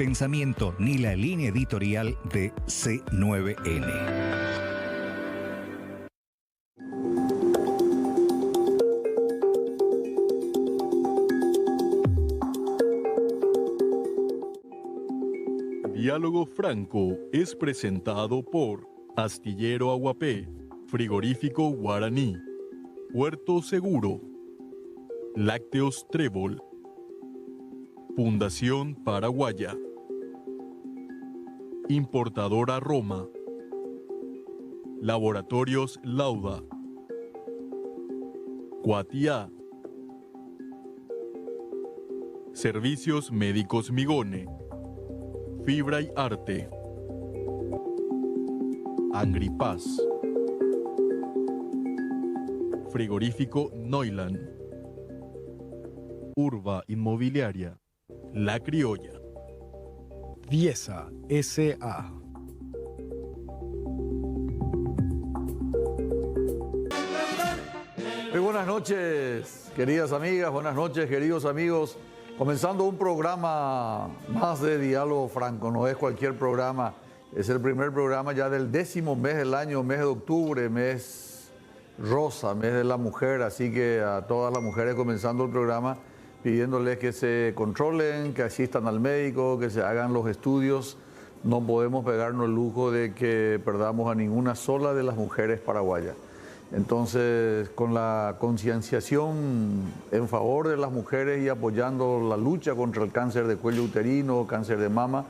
pensamiento ni la línea editorial de C9N. Diálogo Franco es presentado por Astillero Aguapé, Frigorífico Guaraní, Puerto Seguro, Lácteos Trébol, Fundación Paraguaya, Importadora Roma, Laboratorios Lauda, Cuatiá, Servicios Médicos Migone, Fibra y Arte, Angripaz, Frigorífico Neuland, Urba Inmobiliaria, La Criolla, Viesa S.A. Muy buenas noches, queridas amigas, buenas noches, queridos amigos. Comenzando un programa más de Diálogo Franco, no es cualquier programa, es el primer programa ya del 10º mes del año, mes de octubre, mes rosa, mes de la mujer, así que a todas las mujeres comenzando el programa pidiéndoles que se controlen, que asistan al médico, que se hagan los estudios. No podemos pegarnos el lujo de que perdamos a ninguna sola de las mujeres paraguayas. Entonces, con la concienciación en favor de las mujeres y apoyando la lucha contra el cáncer de cuello uterino, cáncer de mama,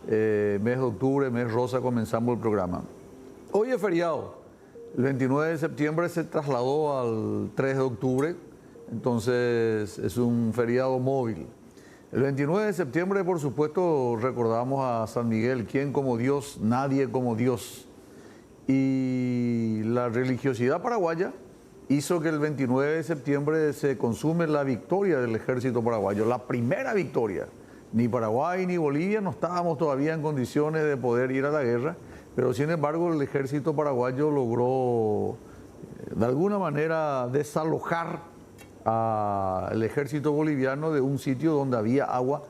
mes de octubre, mes rosa, comenzamos el programa. Hoy es feriado. El 29 de septiembre se trasladó al 3 de octubre, entonces es un feriado móvil. El 29 de septiembre, por supuesto, recordamos a San Miguel, ¿quién como Dios? Nadie como Dios. Y la religiosidad paraguaya hizo que el 29 de septiembre se consume la victoria del ejército paraguayo, la primera victoria. Ni Paraguay ni Bolivia no estábamos todavía en condiciones de poder ir a la guerra, pero sin embargo el ejército paraguayo logró de alguna manera desalojar al ejército boliviano de un sitio donde había agua,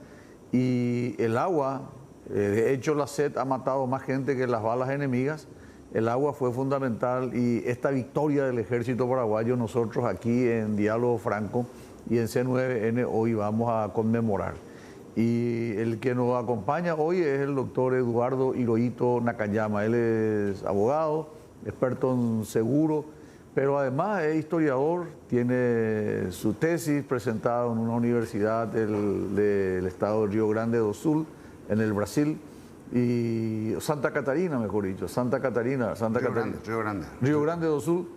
y el agua, de hecho la sed ha matado más gente que las balas enemigas. El agua fue fundamental, y esta victoria del ejército paraguayo nosotros aquí en Diálogo Franco y en C9N hoy vamos a conmemorar. Y el que nos acompaña hoy es el doctor Eduardo Hirohito Nakayama. Él es abogado, experto en seguro, pero además es historiador, tiene su tesis presentada en una universidad del estado de Río Grande do Sul, en el Brasil. Y Santa Catarina, mejor dicho, Río Grande do Sul,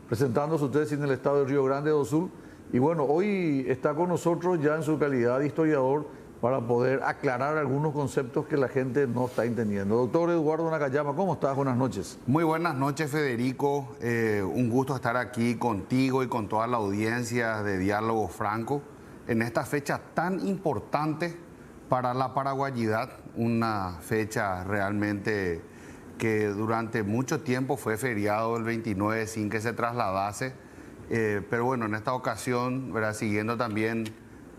presentando su tesis en el estado de Río Grande do Sul. Y bueno, hoy está con nosotros ya en su calidad de historiador para poder aclarar algunos conceptos que la gente no está entendiendo. Doctor Eduardo Nakayama, ¿cómo estás? Buenas noches. Muy buenas noches, Federico. Un gusto estar aquí contigo y con toda la audiencia de Diálogo Franco en esta fecha tan importante para la paraguayidad, una fecha realmente que durante mucho tiempo fue feriado el 29 sin que se trasladase, pero bueno, en esta ocasión, ¿verdad?, siguiendo también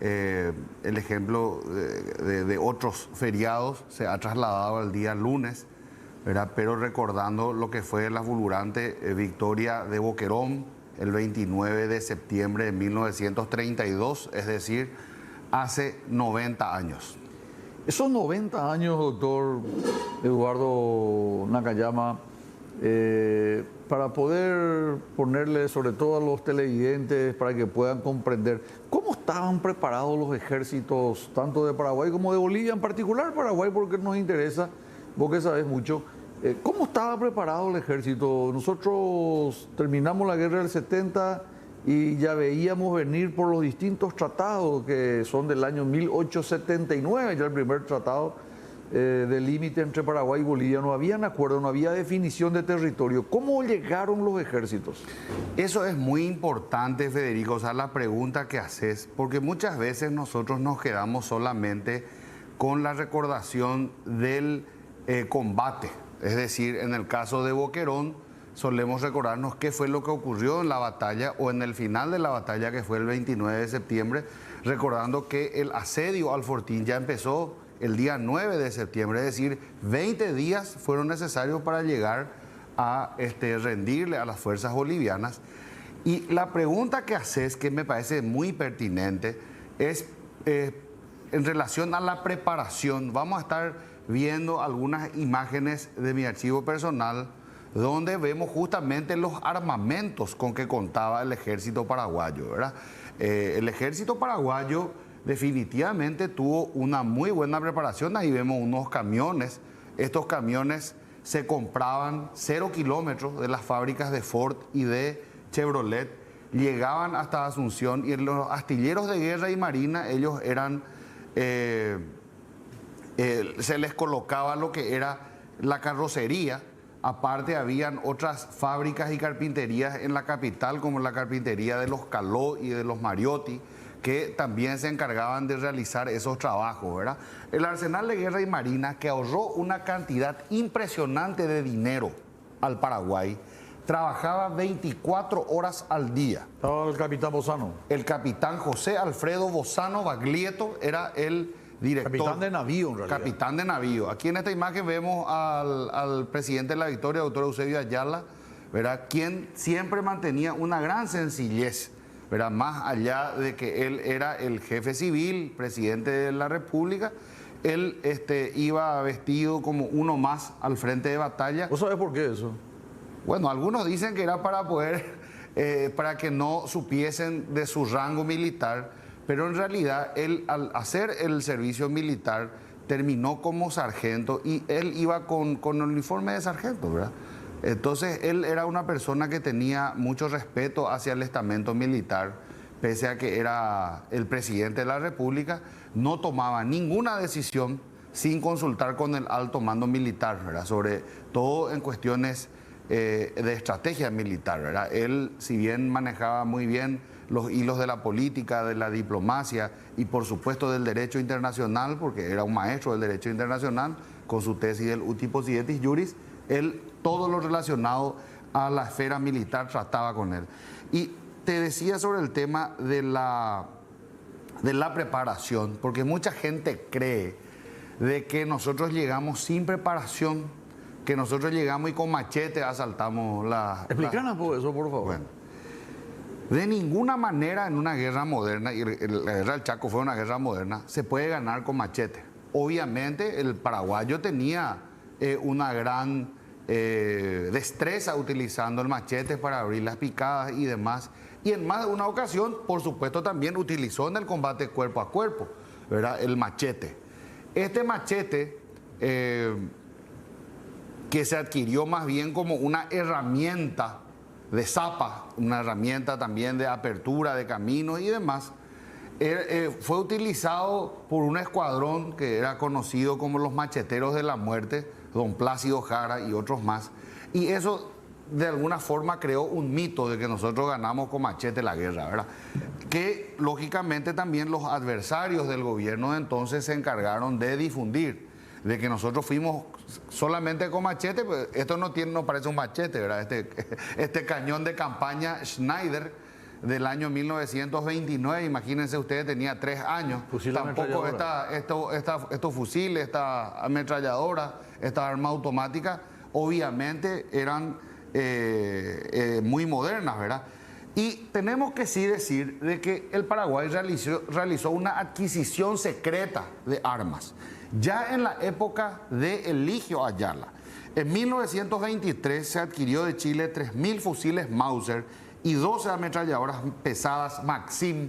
el ejemplo de otros feriados, se ha trasladado al día lunes, ¿verdad?, pero recordando lo que fue la fulgurante victoria de Boquerón el 29 de septiembre de 1932, es decir, hace 90 años. Esos 90 años, doctor Eduardo Nakayama, para poder ponerle sobre todo a los televidentes, para que puedan comprender cómo estaban preparados los ejércitos, tanto de Paraguay como de Bolivia, en particular Paraguay, porque nos interesa, vos que sabés mucho. ¿Cómo estaba preparado el ejército? Nosotros terminamos la guerra del 70 y ya veíamos venir por los distintos tratados que son del año 1879, ya el primer tratado de límite entre Paraguay y Bolivia. No había un acuerdo, no había definición de territorio. ¿Cómo llegaron los ejércitos? Eso es muy importante, Federico, o sea, la pregunta que haces, porque muchas veces nosotros nos quedamos solamente con la recordación del combate. Es decir, en el caso de Boquerón, solemos recordarnos qué fue lo que ocurrió en la batalla o en el final de la batalla, que fue el 29 de septiembre, recordando que el asedio al fortín ya empezó el día 9 de septiembre, es decir, 20 días fueron necesarios para llegar a rendirle a las fuerzas bolivianas. Y la pregunta que haces, que me parece muy pertinente, es en relación a la preparación. Vamos a estar viendo algunas imágenes de mi archivo personal donde vemos justamente los armamentos con que contaba el ejército paraguayo, ¿verdad? El ejército paraguayo definitivamente tuvo una muy buena preparación. Ahí vemos unos camiones. Estos camiones se compraban 0 kilómetros de las fábricas de Ford y de Chevrolet, llegaban hasta Asunción, y en los astilleros de guerra y marina ellos eran, se les colocaba lo que era la carrocería. Aparte habían otras fábricas y carpinterías en la capital, como la carpintería de los Caló y de los Mariotti, que también se encargaban de realizar esos trabajos, ¿verdad? El Arsenal de Guerra y Marina, que ahorró una cantidad impresionante de dinero al Paraguay, trabajaba 24 horas al día. Estaba el capitán Bozano. El capitán José Alfredo Bozano Baglietto era el director. Capitán de navío, en realidad. Capitán de navío. Aquí en esta imagen vemos al presidente de la Victoria, doctor Eusebio Ayala, ¿verdad?, quien siempre mantenía una gran sencillez, ¿verdad?, más allá de que él era el jefe civil, presidente de la República. Él iba vestido como uno más al frente de batalla. ¿Vos sabés por qué eso? Bueno, algunos dicen que era para poder, para que no supiesen de su rango militar, pero en realidad él, al hacer el servicio militar, terminó como sargento, y él iba con el uniforme de sargento, ¿verdad? Entonces él era una persona que tenía mucho respeto hacia el estamento militar, pese a que era el presidente de la República. No tomaba ninguna decisión sin consultar con el alto mando militar, ¿verdad?, sobre todo en cuestiones de estrategia militar, ¿verdad? Él, si bien manejaba muy bien los hilos de la política, de la diplomacia y por supuesto del derecho internacional, porque era un maestro del derecho internacional con su tesis del Uti Possidetis Juris, él todo lo relacionado a la esfera militar trataba con él. Y te decía sobre el tema de la preparación, porque mucha gente cree de que nosotros llegamos sin preparación, que nosotros llegamos y con machete asaltamos la... Explícanos por eso, por favor. Bueno, de ninguna manera en una guerra moderna, y la guerra del Chaco fue una guerra moderna, se puede ganar con machete. Obviamente el paraguayo tenía una gran destreza utilizando el machete para abrir las picadas y demás. Y en más de una ocasión, por supuesto, también utilizó en el combate cuerpo a cuerpo, ¿verdad?, el machete. Este machete... que se adquirió más bien como una herramienta de zapa, una herramienta también de apertura de caminos y demás, fue utilizado por un escuadrón que era conocido como los Macheteros de la Muerte, don Plácido Jara y otros más, y eso de alguna forma creó un mito de que nosotros ganamos con machete la guerra, ¿verdad?, que lógicamente también los adversarios del gobierno de entonces se encargaron de difundir, de que nosotros fuimos solamente con machete. Pues esto no parece un machete, ¿verdad? Este cañón de campaña Schneider del año 1929, imagínense ustedes, tenía 3 años. Tampoco estos fusiles, esta ametralladora, esta arma automática, obviamente eran muy modernas, ¿verdad? Y tenemos que sí decir de que el Paraguay realizó una adquisición secreta de armas. Ya en la época de Eligio Ayala, en 1923 se adquirió de Chile 3.000 fusiles Mauser y 12 ametralladoras pesadas Maxim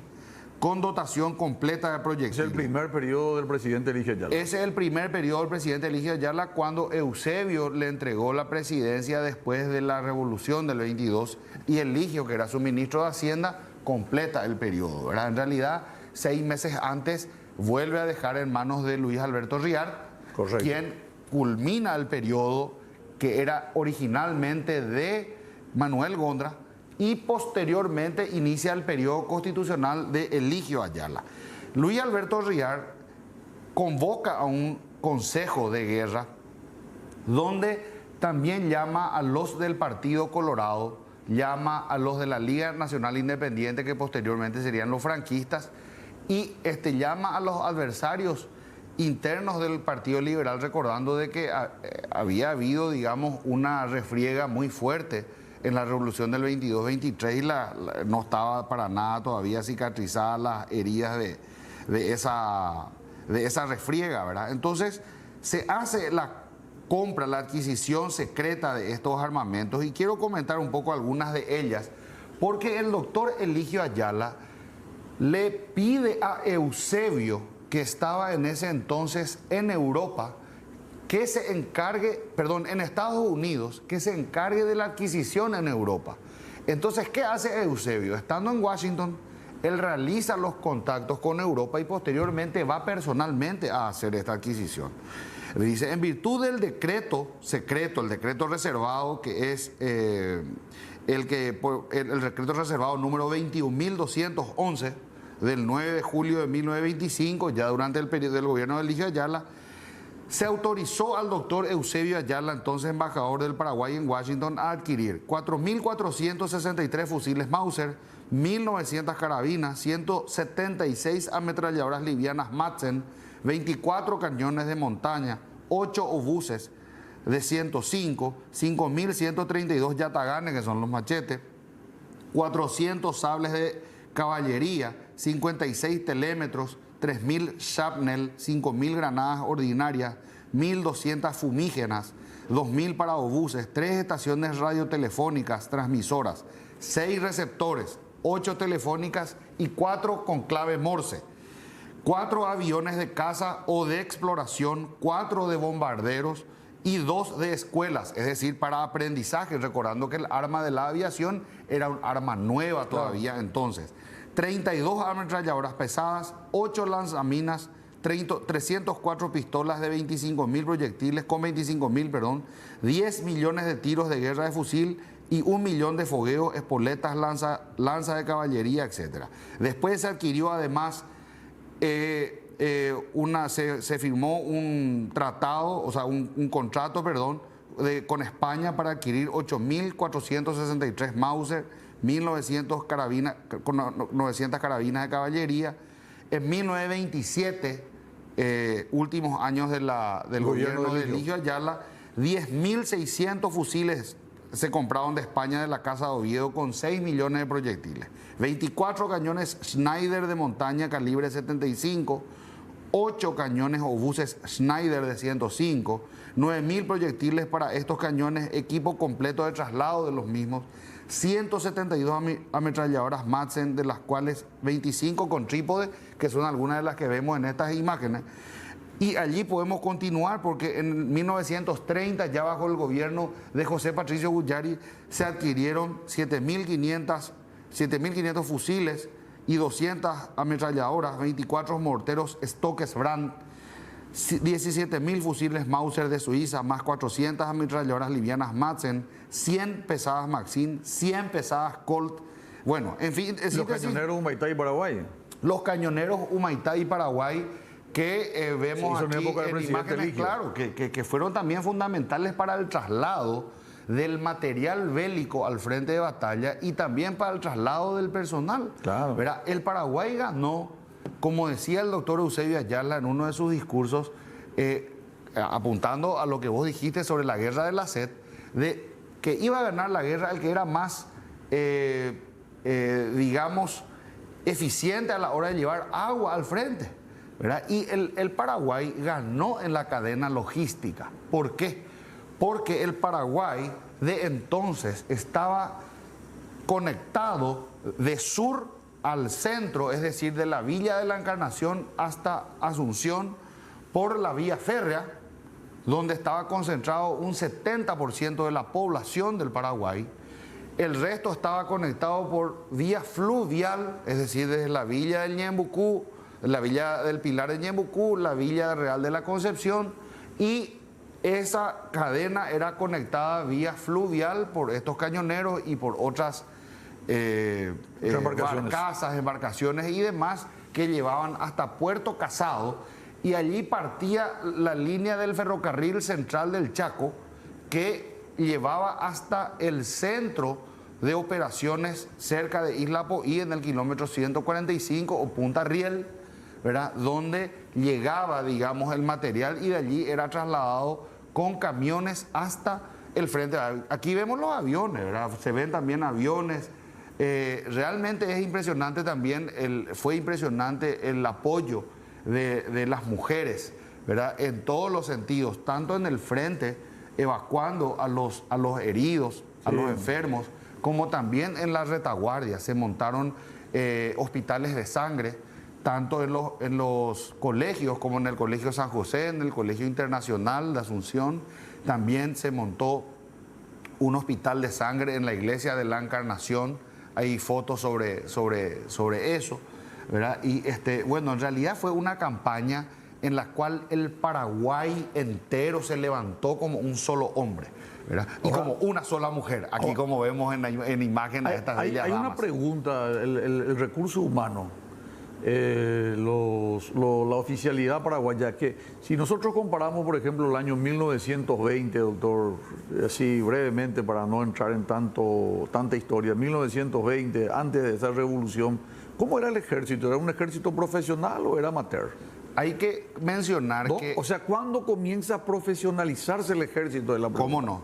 con dotación completa de proyectiles. Es el primer periodo del presidente Eligio Ayala. Ese es el primer periodo del presidente Eligio Ayala, cuando Eusebio le entregó la presidencia después de la revolución del 22, y Eligio, que era su ministro de Hacienda, completa el periodo, ¿verdad? En realidad, 6 meses antes vuelve a dejar en manos de Luis Alberto Riart, correcto, quien culmina el periodo que era originalmente de Manuel Gondra, y posteriormente inicia el periodo constitucional de Eligio Ayala. Luis Alberto Riart convoca a un consejo de guerra donde también llama a los del Partido Colorado, llama a los de la Liga Nacional Independiente, que posteriormente serían los franquistas, y llama a los adversarios internos del Partido Liberal, recordando de que había habido, digamos, una refriega muy fuerte en la revolución del 22-23 y no estaba para nada todavía cicatrizadas las heridas de esa refriega, ¿verdad? Entonces se hace la compra, la adquisición secreta de estos armamentos, y quiero comentar un poco algunas de ellas, porque el doctor Eligio Ayala le pide a Eusebio, que estaba en ese entonces en Europa, que se encargue, perdón, en Estados Unidos, que se encargue de la adquisición en Europa. Entonces, ¿qué hace Eusebio? Estando en Washington, él realiza los contactos con Europa y posteriormente va personalmente a hacer esta adquisición. Dice, en virtud del decreto secreto, el decreto reservado, que es el decreto reservado número 21.211 del 9 de julio de 1925, ya durante el periodo del gobierno de Eligio Ayala, se autorizó al doctor Eusebio Ayala, entonces embajador del Paraguay en Washington, a adquirir 4.463 fusiles Mauser, 1.900 carabinas, 176 ametralladoras livianas Madsen, 24 cañones de montaña, 8 obuses de 105, 5.132 yataganes, que son los machetes, 400 sables de caballería, 56 telémetros, 3.000 shrapnel, 5.000 granadas ordinarias, 1.200 fumígenas, 2.000 para obuses, 3 estaciones radiotelefónicas transmisoras, 6 receptores, 8 telefónicas y 4 con clave Morse, 4 aviones de caza o de exploración, 4 de bombarderos y 2 de escuelas, es decir, para aprendizaje, recordando que el arma de la aviación era un arma nueva todavía entonces. 32 ametralladoras pesadas, 8 lanzaminas, 304 pistolas de 25.000 proyectiles, con 25.000, perdón, 10 millones de tiros de guerra de fusil y 1 millón de fogueos, espoletas, lanza de caballería, etc. Después se adquirió además, se firmó un tratado, o sea, un contrato, perdón, con España para adquirir 8.463 Mauser, 1.900 carabinas, con 900 carabinas de caballería. En 1927, últimos años del gobierno de Eligio Ayala, 10.600 fusiles se compraron de España, de la Casa de Oviedo, con 6 millones de proyectiles, 24 cañones Schneider de montaña calibre 75, 8 cañones obuses Schneider de 105, 9.000 proyectiles para estos cañones, equipo completo de traslado de los mismos, 172 ametralladoras Madsen, de las cuales 25 con trípode, que son algunas de las que vemos en estas imágenes. Y allí podemos continuar, porque en 1930, ya bajo el gobierno de José Patricio Guyari, se adquirieron 7.500 fusiles y 200 ametralladoras, 24 morteros Stockes Brand, 17.000 fusiles Mauser de Suiza, más 400 ametralladoras livianas Madsen, 100 pesadas Maxim, 100 pesadas Colt. Bueno, en fin. Los cañoneros Humaitá y Paraguay. Los cañoneros Humaitá y Paraguay, que vemos aquí en imágenes, claro, que fueron también fundamentales para el traslado del material bélico al frente de batalla y también para el traslado del personal. Claro. ¿Verdad? El Paraguay ganó, como decía el doctor Eusebio Ayala en uno de sus discursos, apuntando a lo que vos dijiste sobre la guerra de la sed, de que iba a ganar la guerra el que era más, digamos, eficiente a la hora de llevar agua al frente, ¿verdad? Y el Paraguay ganó en la cadena logística. ¿Por qué? Porque el Paraguay de entonces estaba conectado de sur al centro, es decir, de la Villa de la Encarnación hasta Asunción, por la vía férrea, donde estaba concentrado un 70% de la población del Paraguay. El resto estaba conectado por vía fluvial, es decir, desde la Villa del Ñembucú, la Villa del Pilar de Ñembucú, la Villa Real de la Concepción, y esa cadena era conectada vía fluvial por estos cañoneros y por otras embarcaciones y demás que llevaban hasta Puerto Casado, y allí partía la línea del ferrocarril central del Chaco, que llevaba hasta el centro de operaciones cerca de Isla Poí, en el kilómetro 145 o Punta Riel, ¿verdad? Donde llegaba, digamos, el material y de allí era trasladado con camiones hasta el frente. Aquí vemos los aviones, ¿verdad? Se ven también aviones. Realmente es impresionante también, fue impresionante el apoyo de las mujeres, ¿verdad? En todos los sentidos, tanto en el frente, evacuando a los heridos, a los enfermos, como también en la retaguardia. Se montaron hospitales de sangre, tanto en los colegios como en el Colegio San José, en el Colegio Internacional de Asunción. También se montó un hospital de sangre en la Iglesia de la Encarnación. Hay fotos sobre eso, ¿verdad? Y bueno, en realidad fue una campaña en la cual el Paraguay entero se levantó como un solo hombre, ¿verdad? Y como una sola mujer, aquí como vemos en imágenes de estas bellas hay una damas. pregunta, el recurso humano, la oficialidad paraguaya, que si nosotros comparamos, por ejemplo, el año 1920, doctor, así brevemente para no entrar en tanta historia, 1920, antes de esa revolución, ¿cómo era el ejército? ¿Era un ejército profesional o era amateur? Hay que mencionar ¿No? que... O sea, ¿cuándo comienza a profesionalizarse el ejército de la pregunta? ¿Cómo no?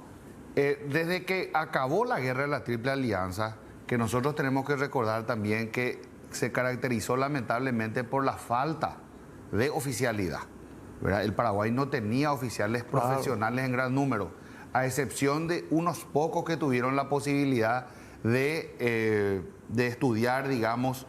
Desde que acabó la guerra de la Triple Alianza, que nosotros tenemos que recordar también que se caracterizó lamentablemente por la falta de oficialidad, ¿verdad? El Paraguay no tenía oficiales profesionales en gran número, a excepción de unos pocos que tuvieron la posibilidad de estudiar, digamos,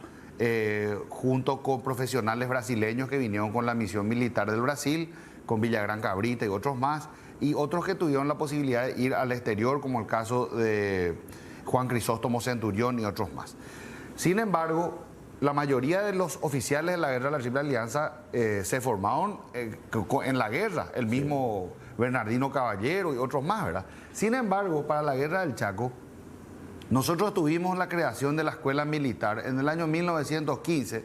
junto con profesionales brasileños que vinieron con la misión militar del Brasil, con Villagrán Cabrita y otros más, y otros que tuvieron la posibilidad de ir al exterior, como el caso de Juan Crisóstomo Centurión y otros más. Sin embargo, la mayoría de los oficiales de la guerra de la Triple Alianza se formaron en la guerra, el mismo Bernardino Caballero y otros más, ¿verdad? Sin embargo, para la guerra del Chaco, nosotros tuvimos la creación de la escuela militar en el año 1915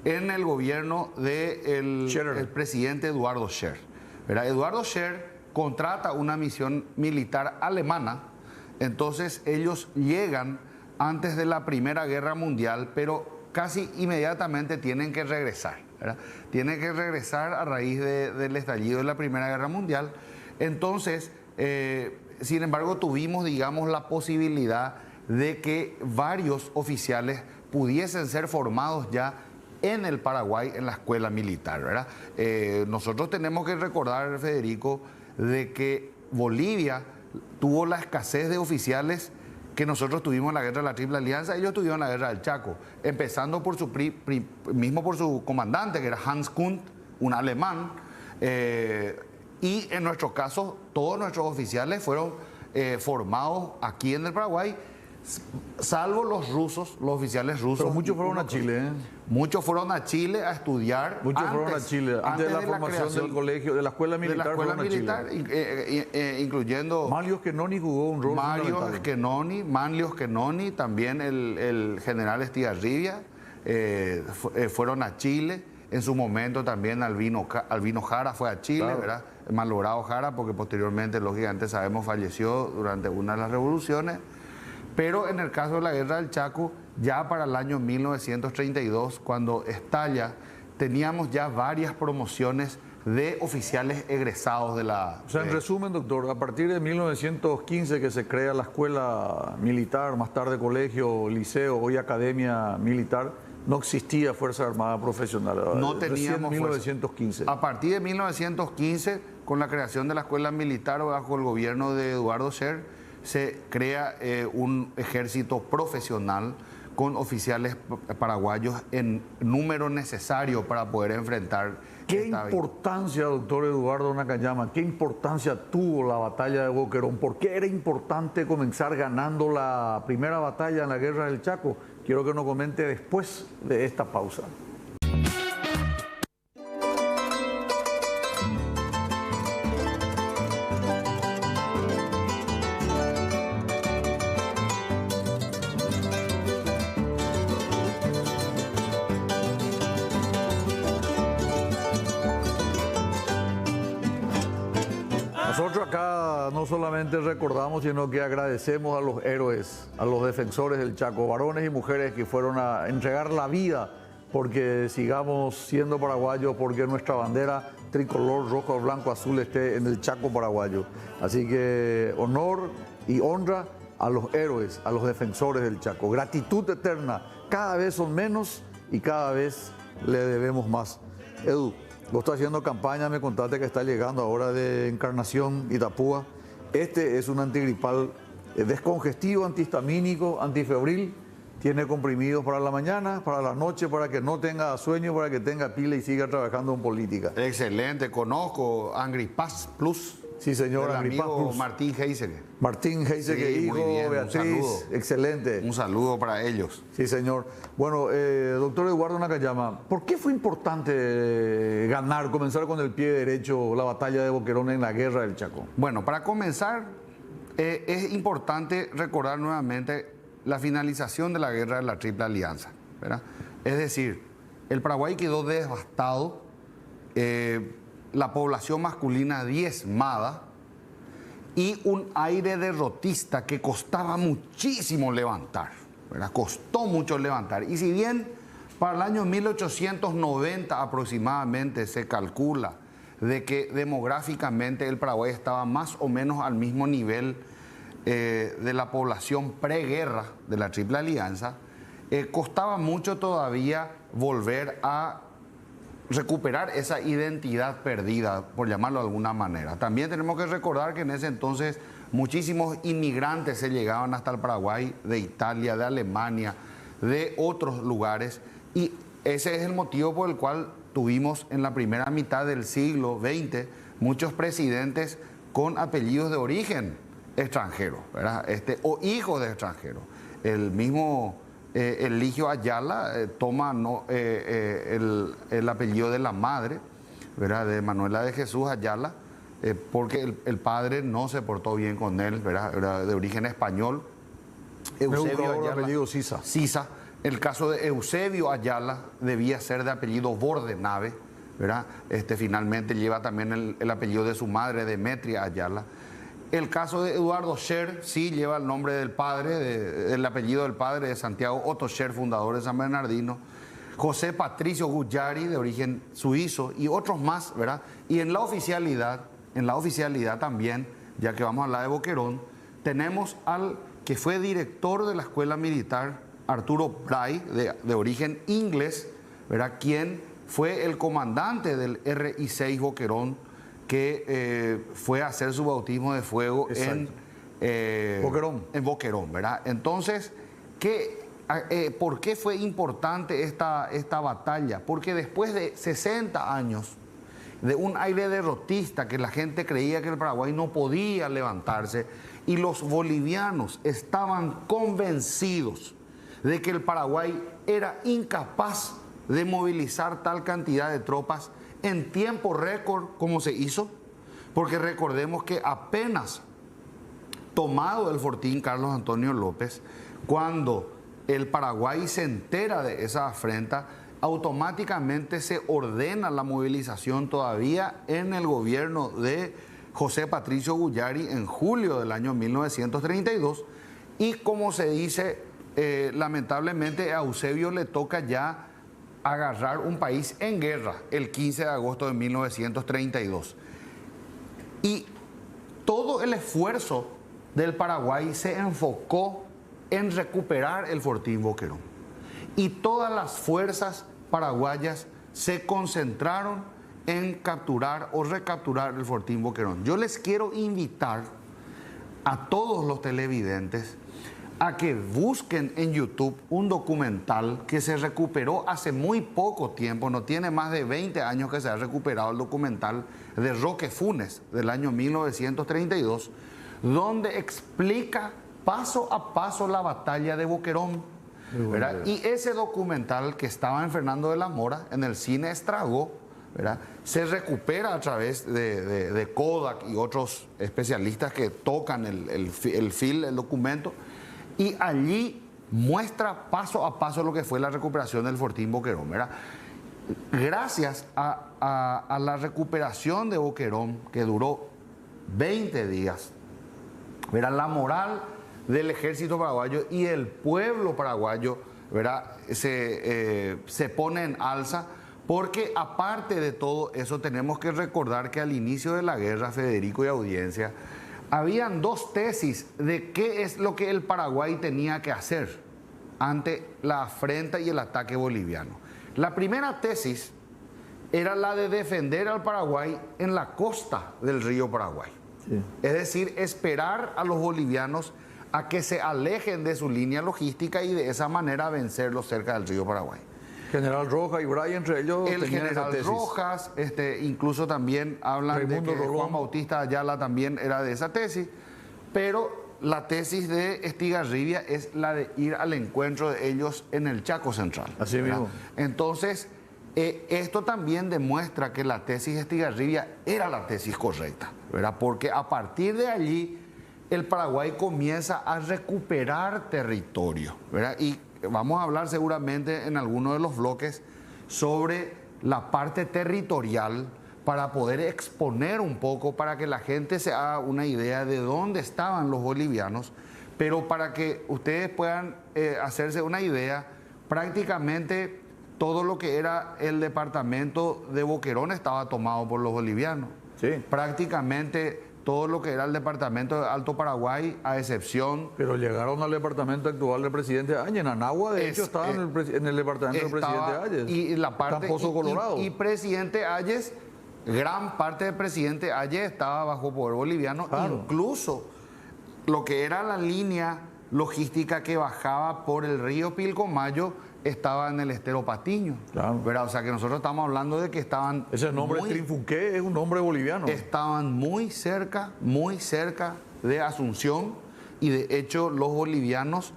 en el gobierno del presidente Eduardo Scher, ¿verdad? Eduardo Scher contrata una misión militar alemana, entonces ellos llegan antes de la Primera Guerra Mundial, pero casi inmediatamente tienen que regresar, ¿verdad? Tienen que regresar a raíz del estallido de la Primera Guerra Mundial. Entonces, sin embargo, tuvimos, digamos, la posibilidad de que varios oficiales pudiesen ser formados ya en el Paraguay, en la escuela militar, ¿verdad? Nosotros tenemos que recordar, Federico, de que Bolivia tuvo la escasez de oficiales que nosotros tuvimos en la guerra de la Triple Alianza. Ellos tuvieron la guerra del Chaco, empezando por por su comandante, que era Hans Kunt, un alemán, y en nuestro caso todos nuestros oficiales fueron formados aquí en el Paraguay, salvo los rusos, los oficiales rusos. Pero muchos fueron a Chile, ¿eh? Muchos fueron a Chile a estudiar. Muchos fueron a Chile antes de la formación del colegio, de la escuela militar. De la escuela militar, incluyendo Manlio Schiavoni jugó un rol fundamental. Manlio Schiavoni, también el general Estigarribia, fueron a Chile. En su momento también Albino Jara fue a Chile, claro, ¿verdad? El malogrado Jara, porque posteriormente, lógicamente sabemos, falleció durante una de las revoluciones. Pero en el caso de la guerra del Chaco, ya para el año 1932, cuando estalla, teníamos ya varias promociones de oficiales egresados de la... O sea, en resumen, doctor, a partir de 1915 que se crea la escuela militar, más tarde colegio, liceo, hoy academia militar, no existía Fuerza Armada Profesional. No teníamos 1915. A partir de 1915, con la creación de la escuela militar bajo el gobierno de Eduardo Scher, se crea un ejército profesional con oficiales paraguayos en número necesario para poder enfrentar. ¿Qué importancia, doctor Eduardo Nakayama, qué importancia tuvo la batalla de Boquerón? ¿Por qué era importante comenzar ganando la primera batalla en la guerra del Chaco? Quiero que nos comente después de esta pausa. Nosotros acá no solamente recordamos, sino que agradecemos a los héroes, a los defensores del Chaco, varones y mujeres que fueron a entregar la vida porque sigamos siendo paraguayos, porque nuestra bandera tricolor rojo, blanco, azul esté en el Chaco paraguayo. Así que honor y honra a los héroes, a los defensores del Chaco. Gratitud eterna. Cada vez son menos y cada vez le debemos más. Edu, vos estás haciendo campaña, me contaste que está llegando ahora de Encarnación, Itapúa. Este es un antigripal descongestivo, antihistamínico, antifebril. Tiene comprimidos para la mañana, para la noche, para que no tenga sueño, para que tenga pila y siga trabajando en política. Excelente, conozco Angripaz Plus. Sí, señor, el Angripaz amigo Plus. Martín Heiseke. Martín Heiseke, Sí, hijo, muy bien, un Beatriz, saludo. excelente. Un saludo para ellos. Sí, señor. Bueno, doctor Eduardo Nakayama, ¿por qué fue importante ganar, comenzar con el pie derecho la batalla de Boquerón en la guerra del Chaco? Bueno, para comenzar, es importante recordar nuevamente la finalización de la guerra de la Triple Alianza, ¿verdad? Es decir, el Paraguay quedó devastado, la población masculina diezmada y un aire derrotista que costaba muchísimo levantar, ¿verdad? Costó mucho levantar. Y si bien para el año 1890 aproximadamente se calcula de que demográficamente el Paraguay estaba más o menos al mismo nivel de la población preguerra de la Triple Alianza, costaba mucho todavía volver a recuperar esa identidad perdida, por llamarlo de alguna manera. También tenemos que recordar que en ese entonces muchísimos inmigrantes se llegaban hasta el Paraguay, de Italia, de Alemania, de otros lugares, y ese es el motivo por el cual tuvimos en la primera mitad del siglo XX muchos presidentes con apellidos de origen extranjero, ¿verdad? O hijos de extranjeros. El mismo Eligio Ayala toma el apellido de la madre, ¿verdad? De Manuela de Jesús Ayala, porque el padre no se portó bien con él, ¿verdad? Era de origen español. Eusebio Ayala, apellido Sisa. Sisa. El caso de Eusebio Ayala debía ser de apellido Bordenave, ¿verdad? Finalmente lleva también el apellido de su madre, Demetria Ayala. El caso de Eduardo Scher sí lleva el nombre del padre, el apellido del padre de Santiago Otto Scher, fundador de San Bernardino. José Patricio Guyari, de origen suizo, y otros más, ¿verdad? Y en la oficialidad también, ya que vamos a hablar de Boquerón, tenemos al que fue director de la escuela militar, Arturo Bray, de origen inglés, ¿verdad? Quien fue el comandante del RI-6 Boquerón, que fue a hacer su bautismo de fuego en Boquerón, ¿verdad? Entonces, ¿por qué fue importante esta batalla? Porque después de 60 años de un aire derrotista, que la gente creía que el Paraguay no podía levantarse, y los bolivianos estaban convencidos de que el Paraguay era incapaz de movilizar tal cantidad de tropas en tiempo récord como se hizo, porque recordemos que apenas tomado el fortín Carlos Antonio López, cuando el Paraguay se entera de esa afrenta, automáticamente se ordena la movilización todavía en el gobierno de José Patricio Guyari en julio del año 1932, y como se dice, lamentablemente a Eusebio le toca ya agarrar un país en guerra el 15 de agosto de 1932. Y todo el esfuerzo del Paraguay se enfocó en recuperar el fortín Boquerón. Y todas las fuerzas paraguayas se concentraron en capturar o recapturar el fortín Boquerón. Yo les quiero invitar a todos los televidentes a que busquen en YouTube un documental que se recuperó hace muy poco tiempo, no tiene más de 20 años que se ha recuperado el documental de Roque Funes del año 1932, donde explica paso a paso la batalla de Boquerón, ¿verdad? Y ese documental, que estaba en Fernando de la Mora, en el cine Estragó, ¿verdad?, se recupera a través de Kodak y otros especialistas que tocan el documento, y allí muestra paso a paso lo que fue la recuperación del fortín Boquerón, ¿verdad? Gracias a la recuperación de Boquerón, que duró 20 días, ¿verdad?, la moral del ejército paraguayo y el pueblo paraguayo ¿verdad? Se pone en alza, porque aparte de todo eso tenemos que recordar que al inicio de la guerra, Federico y audiencia, habían dos tesis de qué es lo que el Paraguay tenía que hacer ante la afrenta y el ataque boliviano. La primera tesis era la de defender al Paraguay en la costa del río Paraguay. Sí. Es decir, esperar a los bolivianos a que se alejen de su línea logística y de esa manera vencerlos cerca del río Paraguay. General Rojas y Bray, entre ellos, el general Rojas, incluso también hablan Raimundo de que Rolón. Juan Bautista Ayala también era de esa tesis, pero la tesis de Estigarribia es la de ir al encuentro de ellos en el Chaco Central. Así ¿verdad? mismo. Entonces, esto también demuestra que la tesis de Estigarribia era la tesis correcta, ¿verdad? Porque a partir de allí el Paraguay comienza a recuperar territorio, ¿verdad? Y vamos a hablar seguramente en alguno de los bloques sobre la parte territorial para poder exponer un poco, para que la gente se haga una idea de dónde estaban los bolivianos, pero para que ustedes puedan hacerse una idea, prácticamente todo lo que era el departamento de Boquerón estaba tomado por los bolivianos. Sí. Prácticamente todo lo que era el departamento de Alto Paraguay, a excepción... Pero llegaron al departamento actual del presidente Áñez. En Anagua, de hecho, estaba en el departamento del presidente Áñez. Y la parte... Pozo Colorado. Y presidente Áñez, gran parte del presidente Áñez estaba bajo poder boliviano. Claro. Incluso lo que era la línea logística que bajaba por el río Pilcomayo estaba en el estero Patiño. Claro. ¿Verdad? O sea que nosotros estamos hablando de que estaban... Ese nombre Trinfuqué es un nombre boliviano. Estaban muy cerca de Asunción, y de hecho los bolivianos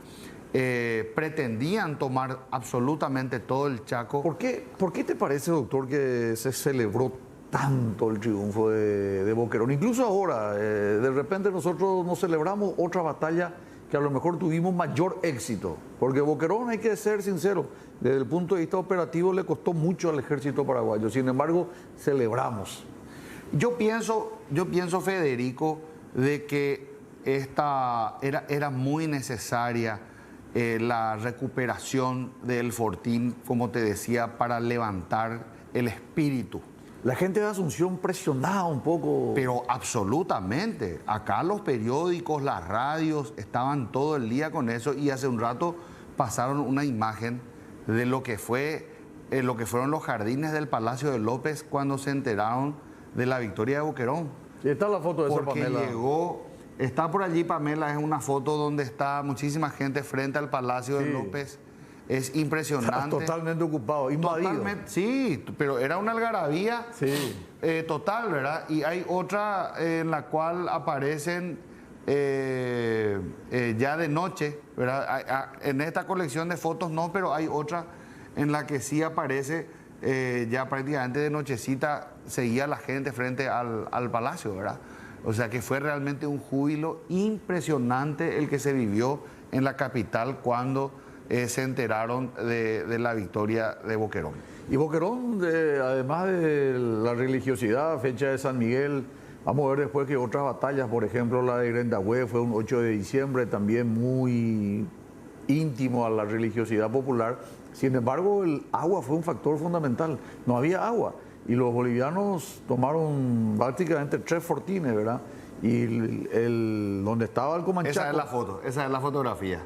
pretendían tomar absolutamente todo el Chaco. ¿Por qué te parece, doctor, que se celebró tanto el triunfo de Boquerón? Incluso ahora, de repente nosotros nos celebramos otra batalla que a lo mejor tuvimos mayor éxito, porque Boquerón, hay que ser sincero, desde el punto de vista operativo le costó mucho al ejército paraguayo. Sin embargo, celebramos. Yo pienso, Federico, de que era muy necesaria la recuperación del Fortín, como te decía, para levantar el espíritu. La gente de Asunción presionaba un poco. Pero absolutamente. Acá los periódicos, las radios, estaban todo el día con eso, y hace un rato pasaron una imagen de lo que fueron los jardines del Palacio de López cuando se enteraron de la victoria de Boquerón. Y está la foto de esa Porque Pamela. está por allí Pamela, es una foto donde está muchísima gente frente al Palacio de López. Es impresionante. Totalmente ocupado, invadido. Totalmente, sí, pero era una algarabía total, ¿verdad? Y hay otra en la cual aparecen ya de noche, ¿verdad? En esta colección de fotos no, pero hay otra en la que sí aparece ya prácticamente de nochecita, seguía la gente frente al palacio, ¿verdad? O sea que fue realmente un júbilo impresionante el que se vivió en la capital cuando se enteraron de la victoria de Boquerón. Y Boquerón, además de la religiosidad, fecha de San Miguel, vamos a ver después que otras batallas, por ejemplo la de Grendahue fue un 8 de diciembre, también muy íntimo a la religiosidad popular. Sin embargo, el agua fue un factor fundamental. No había agua y los bolivianos tomaron prácticamente 3 fortines, ¿verdad? Y donde estaba el Comanchaco... Esa es la foto, esa es la fotografía.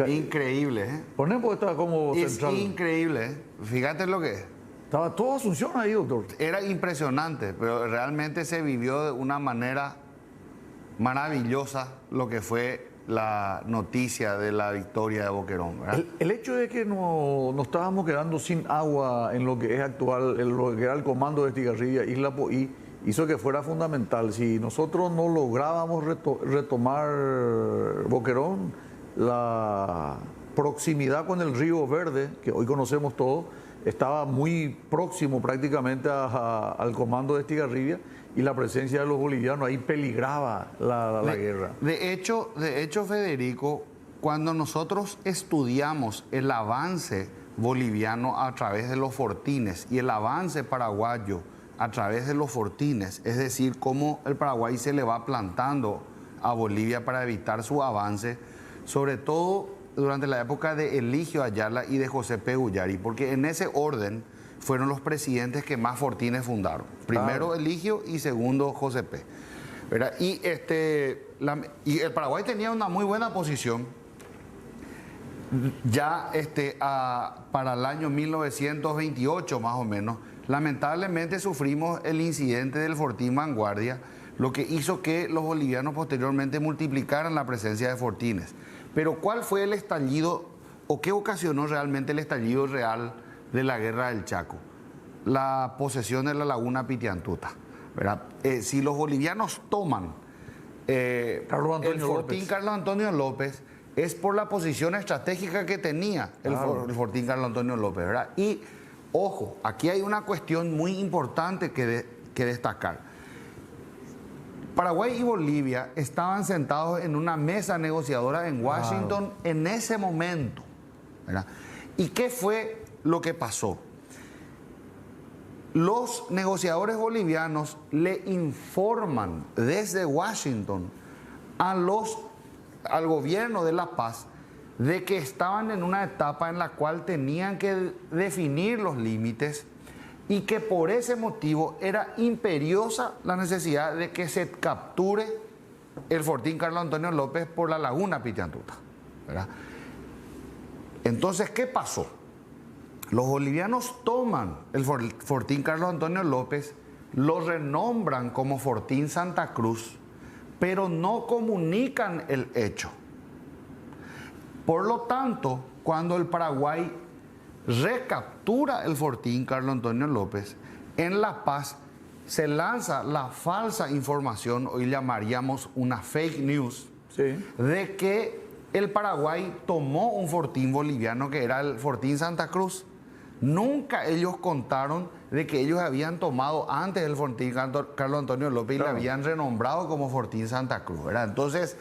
Increíble, ¿eh? Ponemos esta como Es central. increíble, ¿eh? Fíjate lo que es. Estaba todo Asunción ahí, doctor. Era impresionante, pero realmente se vivió de una manera maravillosa lo que fue la noticia de la victoria de Boquerón, ¿verdad? El hecho de que no estábamos quedando sin agua en lo que es actual, en lo que era el comando de Estigarribia, Isla Poí, hizo que fuera fundamental. Si nosotros no lográbamos retomar Boquerón, la proximidad con el Río Verde, que hoy conocemos todos, estaba muy próximo prácticamente al comando de Estigarribia, y la presencia de los bolivianos ahí peligraba la guerra. De hecho, Federico, cuando nosotros estudiamos el avance boliviano a través de los fortines y el avance paraguayo a través de los fortines, es decir, cómo el Paraguay se le va plantando a Bolivia para evitar su avance, sobre todo durante la época de Eligio Ayala y de José P. Ullari, porque en ese orden fueron los presidentes que más fortines fundaron. Primero Eligio y segundo José P. ¿Verdad? Y el Paraguay tenía una muy buena posición ya para el año 1928 más o menos. Lamentablemente sufrimos el incidente del Fortín Vanguardia, lo que hizo que los bolivianos posteriormente multiplicaran la presencia de fortines. Pero ¿cuál fue el estallido o qué ocasionó realmente el estallido real de la Guerra del Chaco? La posesión de la laguna Pitiantuta, ¿verdad? Si los bolivianos toman el Fortín Carlos Antonio López, es por la posición estratégica que tenía el Fortín Carlos Antonio López, ¿verdad? Y, ojo, aquí hay una cuestión muy importante que destacar. Paraguay y Bolivia estaban sentados en una mesa negociadora en Washington en ese momento, ¿verdad? ¿Y qué fue lo que pasó? Los negociadores bolivianos le informan desde Washington al gobierno de La Paz de que estaban en una etapa en la cual tenían que definir los límites y que por ese motivo era imperiosa la necesidad de que se capture el Fortín Carlos Antonio López por la laguna Pitiantuta, ¿verdad? Entonces, ¿qué pasó? Los bolivianos toman el Fortín Carlos Antonio López, lo renombran como Fortín Santa Cruz, pero no comunican el hecho. Por lo tanto, cuando el Paraguay recaptura el Fortín Carlos Antonio López, en La Paz se lanza la falsa información, hoy llamaríamos una fake news, de que el Paraguay tomó un fortín boliviano que era el Fortín Santa Cruz. Nunca ellos contaron de que ellos habían tomado antes el Fortín Carlos Antonio López y le habían renombrado como Fortín Santa Cruz, ¿verdad? Entonces,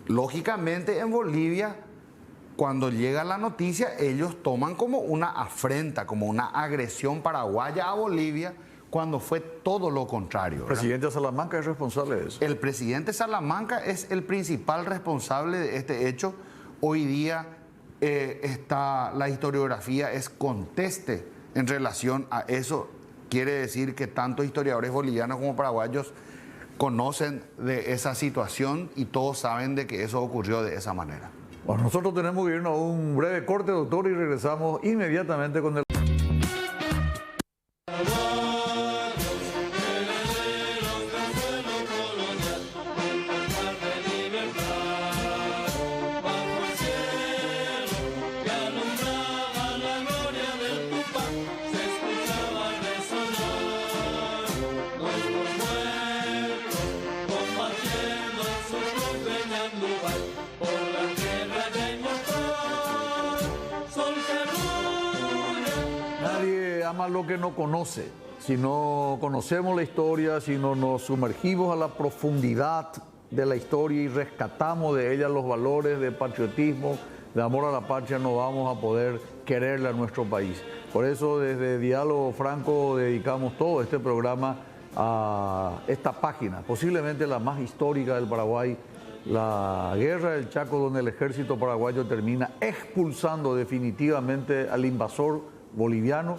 lógicamente en Bolivia, cuando llega la noticia, ellos toman como una afrenta, como una agresión paraguaya a Bolivia, cuando fue todo lo contrario, ¿verdad? El presidente Salamanca es responsable de eso. El presidente Salamanca es el principal responsable de este hecho. Hoy día la historiografía es conteste en relación a eso. Quiere decir que tanto historiadores bolivianos como paraguayos conocen de esa situación y todos saben de que eso ocurrió de esa manera. Bueno, nosotros tenemos que irnos a un breve corte, doctor, y regresamos inmediatamente con el... Lo que no conoce. Si no conocemos la historia, si no nos sumergimos a la profundidad de la historia y rescatamos de ella los valores de patriotismo, de amor a la patria, no vamos a poder quererle a nuestro país. Por eso desde Diálogo Franco dedicamos todo este programa a esta página, posiblemente la más histórica del Paraguay, la Guerra del Chaco, donde el ejército paraguayo termina expulsando definitivamente al invasor boliviano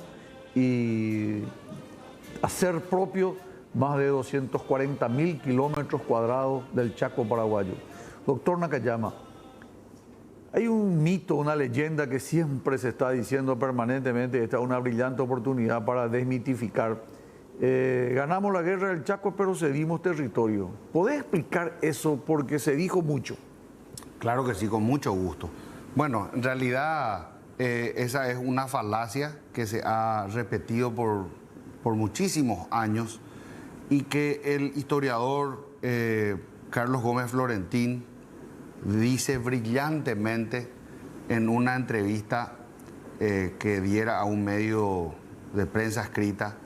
y hacer propio más de 240.000 kilómetros cuadrados del Chaco paraguayo. Doctor Nakayama, hay un mito, una leyenda que siempre se está diciendo permanentemente, esta es una brillante oportunidad para desmitificar. Ganamos la guerra del Chaco, pero cedimos territorio. ¿Podés explicar eso? Porque se dijo mucho. Claro que sí, con mucho gusto. Bueno, en realidad... esa es una falacia que se ha repetido por muchísimos años y que el historiador Carlos Gómez Florentín dice brillantemente en una entrevista que diera a un medio de prensa escrita,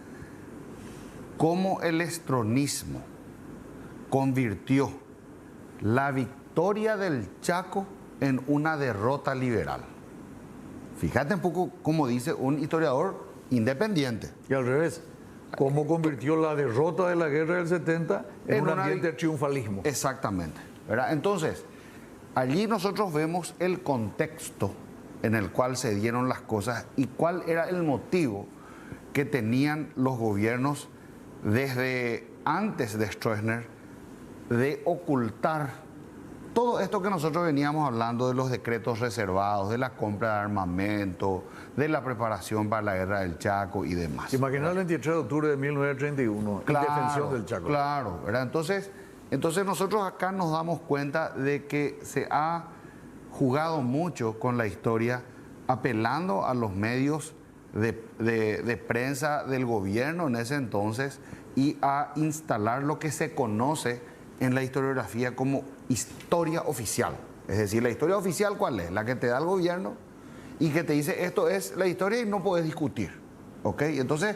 cómo el estronismo convirtió la victoria del Chaco en una derrota liberal. Fíjate un poco cómo dice un historiador independiente. Y al revés, cómo convirtió la derrota de la guerra del 70 en un ambiente de triunfalismo. Exactamente, ¿verdad? Entonces, allí nosotros vemos el contexto en el cual se dieron las cosas y cuál era el motivo que tenían los gobiernos desde antes de Stroessner de ocultar todo esto que nosotros veníamos hablando de los decretos reservados, de la compra de armamento, de la preparación para la guerra del Chaco y demás. Imagina el 23 de octubre de 1931, indefensión del Chaco. Claro, ¿verdad? Entonces nosotros acá nos damos cuenta de que se ha jugado mucho con la historia, apelando a los medios de prensa del gobierno en ese entonces y a instalar lo que se conoce en la historiografía como historia oficial. Es decir, la historia oficial, ¿cuál es? La que te da el gobierno y que te dice esto es la historia y no puedes discutir. ¿Ok? Entonces,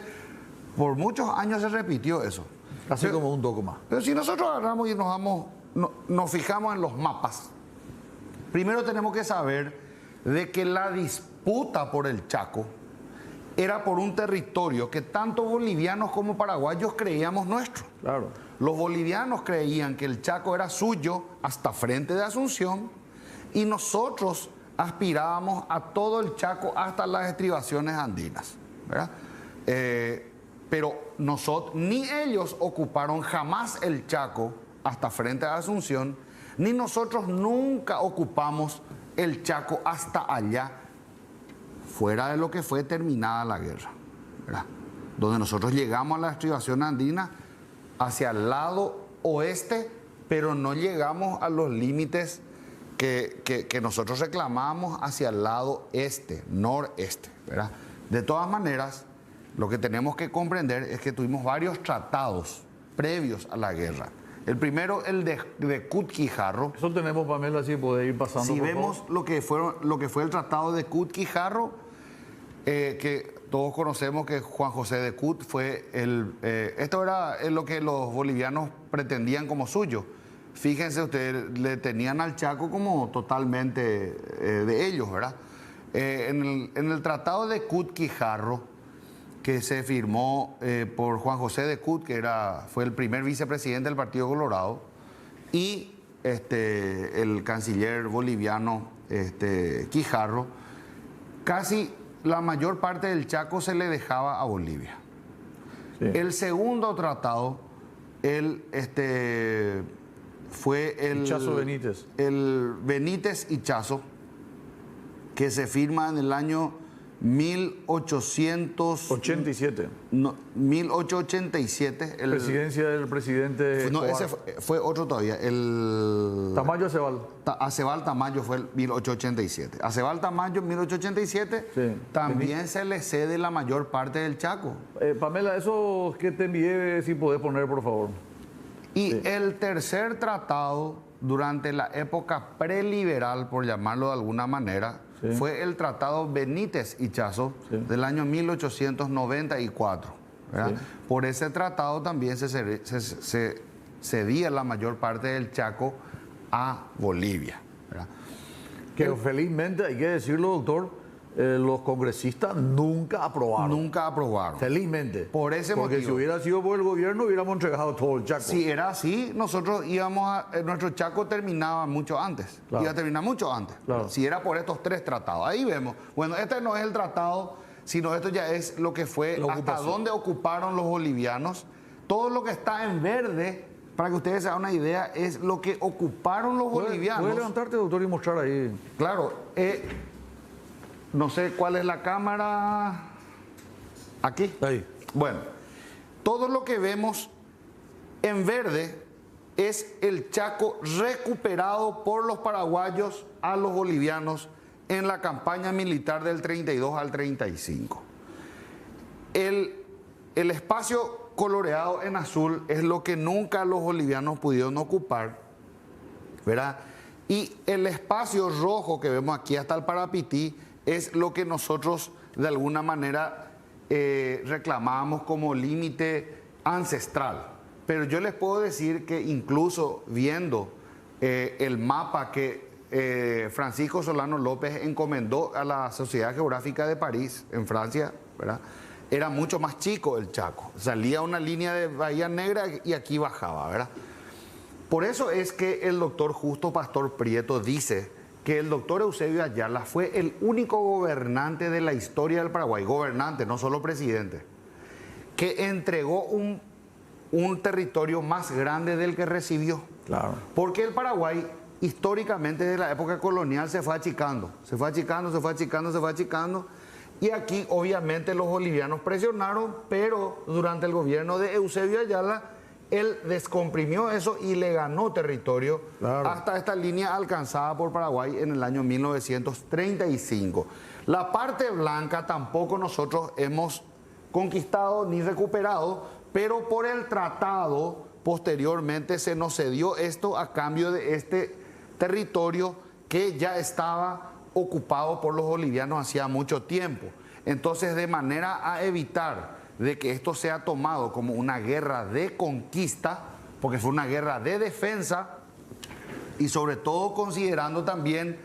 por muchos años se repitió eso. Así como un dogma. Pero si nosotros agarramos y nos fijamos en los mapas, primero tenemos que saber de que la disputa por el Chaco era por un territorio que tanto bolivianos como paraguayos creíamos nuestro. Claro. Los bolivianos creían que el Chaco era suyo hasta frente de Asunción y nosotros aspirábamos a todo el Chaco hasta las estribaciones andinas, ¿verdad? Pero ni ellos ocuparon jamás el Chaco hasta frente a Asunción, ni nosotros nunca ocupamos el Chaco hasta allá, fuera de lo que fue terminada la guerra, ¿verdad? Donde nosotros llegamos a la estribación andina hacia el lado oeste, pero no llegamos a los límites que nosotros reclamamos hacia el lado este, noreste, ¿verdad? De todas maneras, lo que tenemos que comprender es que tuvimos varios tratados previos a la guerra. El primero, el de Cutquijarro. Eso tenemos, Pamela, así puede ir pasando. Si por vemos favor. lo que fue el tratado de Cutquijarro, que todos conocemos que Juan José de Cut fue esto era lo que los bolivianos pretendían como suyo. Fíjense ustedes, le tenían al Chaco como totalmente de ellos, ¿verdad? En el tratado de Cutquijarro, que se firmó por Juan José de Cut, que fue el primer vicepresidente del Partido Colorado, y el canciller boliviano Quijarro, casi la mayor parte del Chaco se le dejaba a Bolivia. Sí. El segundo tratado, fue el Ichazo Benítez. El Benítez Ichazo, que se firma en el año 1887. No, 1887. Presidencia del presidente. No, ese fue otro todavía. Tamayo Acebal. Acebal Tamayo fue el 1887. Acebal Tamayo, 1887, sí. También se le cede la mayor parte del Chaco. Pamela, eso que te envié, si podés poner, por favor. Y sí. El tercer tratado, durante la época preliberal, por llamarlo de alguna manera, sí, fue el tratado Benítez Ichazo, sí, del año 1894. ¿Verdad? Sí. Por ese tratado también se cedía la mayor parte del Chaco a Bolivia. ¿Verdad? Que felizmente, hay que decirlo, doctor, los congresistas nunca aprobaron. Nunca aprobaron. Felizmente. Por ese Porque motivo. Si hubiera sido por el gobierno, hubiéramos entregado todo el Chaco. Si era así, nosotros nuestro Chaco terminaba mucho antes. Claro. Iba a terminar mucho antes. Claro. Si era por estos tres tratados. Ahí vemos. Bueno, este no es el tratado, sino esto ya es lo que fue hasta dónde ocuparon los bolivianos. Todo lo que está en verde, para que ustedes se hagan una idea, es lo que ocuparon los bolivianos. ¿Puedes levantarte, doctor, y mostrar ahí? Claro. No sé cuál es la cámara. ¿Aquí? Ahí. Bueno, todo lo que vemos en verde es el Chaco recuperado por los paraguayos a los bolivianos en la campaña militar del 32 al 35. El espacio coloreado en azul es lo que nunca los bolivianos pudieron ocupar, ¿verdad? Y el espacio rojo que vemos aquí hasta el Parapití es lo que nosotros de alguna manera reclamábamos como límite ancestral. Pero yo les puedo decir que incluso viendo el mapa que Francisco Solano López encomendó a la Sociedad Geográfica de París, en Francia, ¿verdad?, era mucho más chico el Chaco. Salía una línea de Bahía Negra y aquí bajaba, ¿verdad? Por eso es que el doctor Justo Pastor Prieto dice que el doctor Eusebio Ayala fue el único gobernante de la historia del Paraguay, gobernante, no solo presidente, que entregó un territorio más grande del que recibió. Claro. Porque el Paraguay, históricamente, desde la época colonial, se fue achicando. Se fue achicando, se fue achicando, se fue achicando. Y aquí, obviamente, los bolivianos presionaron, pero durante el gobierno de Eusebio Ayala, él descomprimió eso y le ganó territorio hasta esta línea alcanzada por Paraguay en el año 1935. La parte blanca tampoco nosotros hemos conquistado ni recuperado, pero por el tratado posteriormente se nos cedió esto a cambio de este territorio que ya estaba ocupado por los bolivianos hacía mucho tiempo. Entonces, de manera a evitar de que esto sea tomado como una guerra de conquista, porque fue una guerra de defensa, y sobre todo considerando también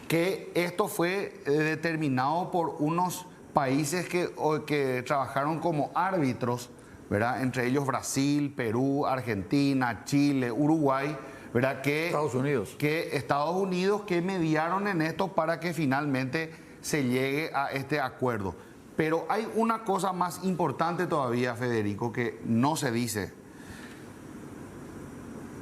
que esto fue determinado por unos países que trabajaron como árbitros, ¿verdad? Entre ellos Brasil, Perú, Argentina, Chile, Uruguay, ¿verdad? Estados Unidos. Estados Unidos que mediaron en esto para que finalmente se llegue a este acuerdo. Pero hay una cosa más importante todavía, Federico, que no se dice.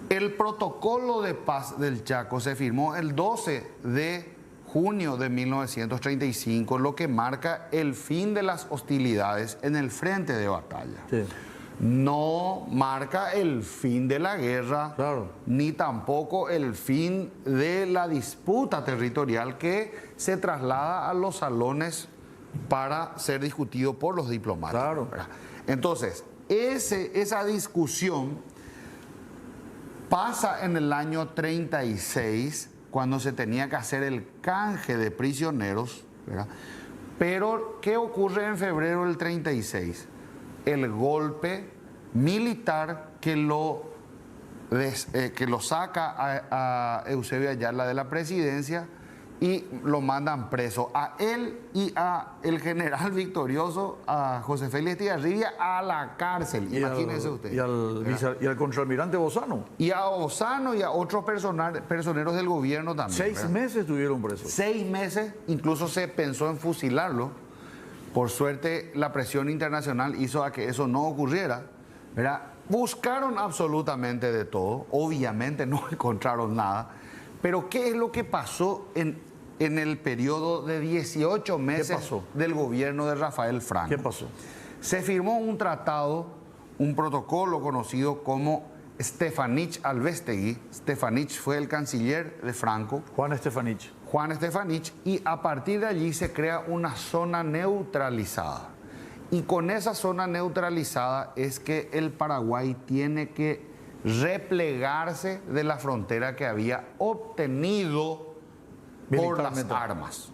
El protocolo de paz del Chaco se firmó el 12 de junio de 1935, lo que marca el fin de las hostilidades en el frente de batalla. Sí. No marca el fin de la guerra, Claro. ni tampoco el fin de la disputa territorial que se traslada a los salones para ser discutido por los diplomáticos. Claro. ¿Verdad? Entonces, esa discusión pasa en el año 36, cuando se tenía que hacer el canje de prisioneros, ¿verdad? Pero, ¿qué ocurre en febrero del 36? El golpe militar que lo saca a Eusebio Ayala de la presidencia y lo mandan preso a él y a el general victorioso, a José Félix Estigarribia, a la cárcel. Imagínense usted. Y al contraalmirante Bozano. Y a Bozano y a otros personeros del gobierno también. 6 ¿verdad? meses estuvieron presos. 6 meses, incluso se pensó en fusilarlo. Por suerte, la presión internacional hizo a que eso no ocurriera, ¿verdad? Buscaron absolutamente de todo, obviamente no encontraron nada, pero ¿qué es lo que pasó en el periodo de 18 meses del gobierno de Rafael Franco? ¿Qué pasó? Se firmó un tratado, un protocolo conocido como Stefanich-Alvestegui. Stefanich fue el canciller de Franco. Juan Stefanich. Juan Stefanich, y a partir de allí se crea una zona neutralizada. Y con esa zona neutralizada es que el Paraguay tiene que replegarse de la frontera que había obtenido por las armas.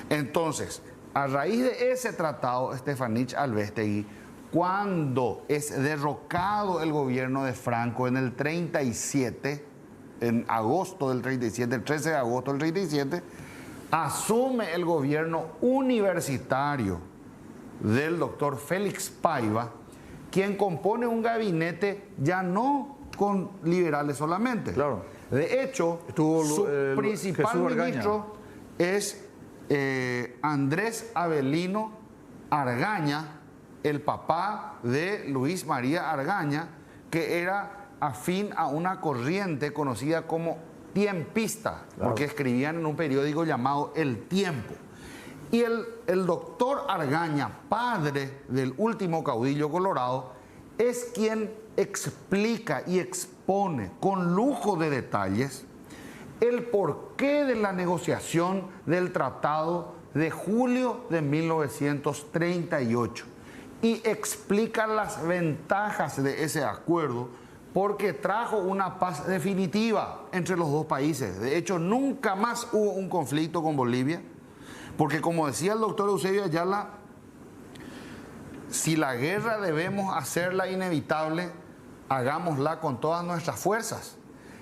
Entonces, a raíz de ese tratado, Stefanich-Alvestegui, cuando es derrocado el gobierno de Franco en el 37, en agosto del 37, el 13 de agosto del 37, asume el gobierno universitario del doctor Félix Paiva, quien compone un gabinete ya no con liberales solamente. Claro. De hecho, su principal ministro es Andrés Avelino Argaña, el papá de Luis María Argaña, que era afín a una corriente conocida como tiempista, porque escribían en un periódico llamado El Tiempo. Y el doctor Argaña, padre del último caudillo colorado, es quien explica y expone con lujo de detalles el porqué de la negociación del Tratado de julio de 1938 y explica las ventajas de ese acuerdo, porque trajo una paz definitiva entre los dos países. De hecho, nunca más hubo un conflicto con Bolivia, porque como decía el doctor Eusebio Ayala, si la guerra debemos hacerla inevitable, hagámosla con todas nuestras fuerzas.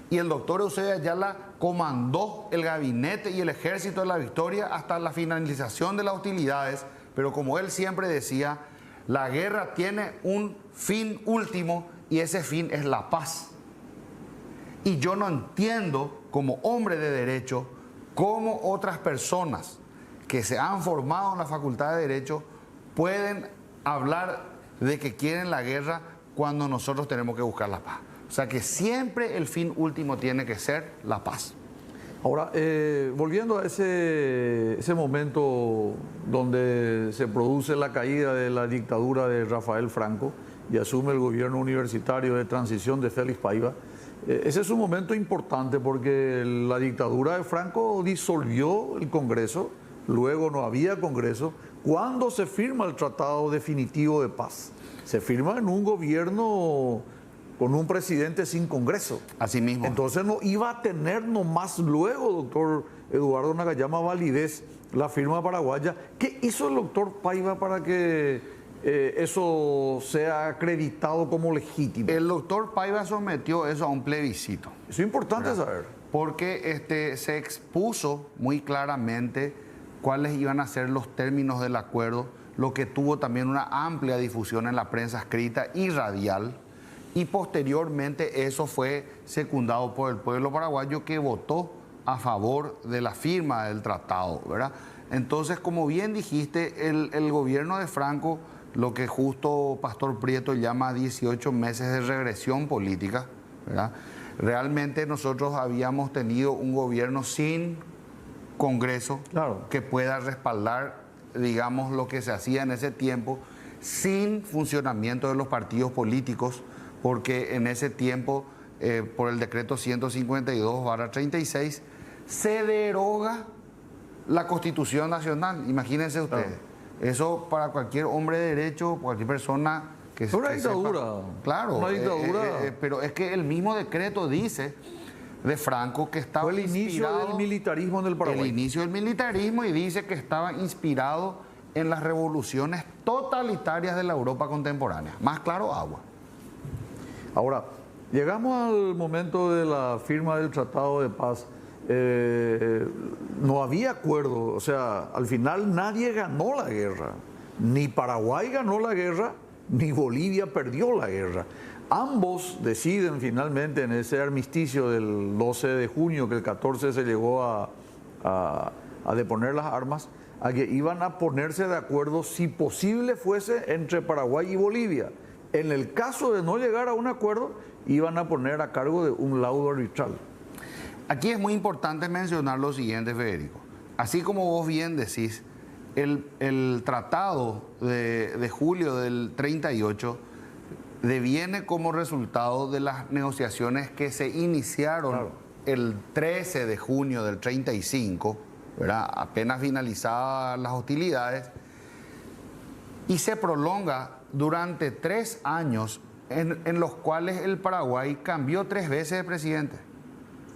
Y el doctor Eusebio Ayala comandó el gabinete y el ejército de la victoria hasta la finalización de las hostilidades, pero como él siempre decía, la guerra tiene un fin último y ese fin es la paz. Y yo no entiendo, como hombre de derecho, cómo otras personas que se han formado en la Facultad de Derecho pueden hablar de que quieren la guerra cuando nosotros tenemos que buscar la paz. O sea que siempre el fin último tiene que ser la paz. Ahora, volviendo a ese momento donde se produce la caída de la dictadura de Rafael Franco y asume el gobierno universitario de transición de Félix Paiva, ese es un momento importante porque la dictadura de Franco disolvió el Congreso, luego no había Congreso. ¿Cuándo se firma el Tratado Definitivo de Paz? Se firma en un gobierno con un presidente sin Congreso. Así mismo. Entonces no iba a tener nomás luego, doctor Eduardo Nagayama, validez la firma paraguaya. ¿Qué hizo el doctor Paiva para que eso sea acreditado como legítimo? El doctor Paiva sometió eso a un plebiscito. Eso es importante saber. Porque se expuso muy claramente cuáles iban a ser los términos del acuerdo, lo que tuvo también una amplia difusión en la prensa escrita y radial. Y posteriormente eso fue secundado por el pueblo paraguayo, que votó a favor de la firma del tratado, ¿verdad? Entonces, como bien dijiste, el gobierno de Franco, lo que justo Pastor Prieto llama 18 meses de regresión política, ¿verdad? Realmente nosotros habíamos tenido un gobierno sin Congreso, claro, que pueda respaldar, digamos, lo que se hacía en ese tiempo, sin funcionamiento de los partidos políticos, porque en ese tiempo, por el decreto 152/36, se deroga la Constitución Nacional. Imagínense ustedes. Claro. Eso para cualquier hombre de derecho, cualquier persona que Es una que dictadura. sepa. Claro. Una dictadura. Pero es que el mismo decreto dice de Franco que estaba Fue el inicio inspirado, del militarismo en el Paraguay. el inicio del militarismo, y dice que estaba inspirado en las revoluciones totalitarias de la Europa contemporánea. Más claro, agua. Ahora, llegamos al momento de la firma del Tratado de Paz. No había acuerdo, o sea, al final nadie ganó la guerra. Ni Paraguay ganó la guerra, ni Bolivia perdió la guerra. Ambos deciden finalmente en ese armisticio del 12 de junio, que el 14 se llegó a deponer las armas, a que iban a ponerse de acuerdo, si posible fuese, entre Paraguay y Bolivia. En el caso de no llegar a un acuerdo, iban a poner a cargo de un laudo arbitral. Aquí es muy importante mencionar lo siguiente, Federico. Así como vos bien decís, el tratado de julio del 38 deviene como resultado de las negociaciones que se iniciaron, claro, el 13 de junio del 35, ¿verdad? Apenas finalizadas las hostilidades, y se prolonga durante 3 años en los cuales el Paraguay cambió 3 veces de presidente.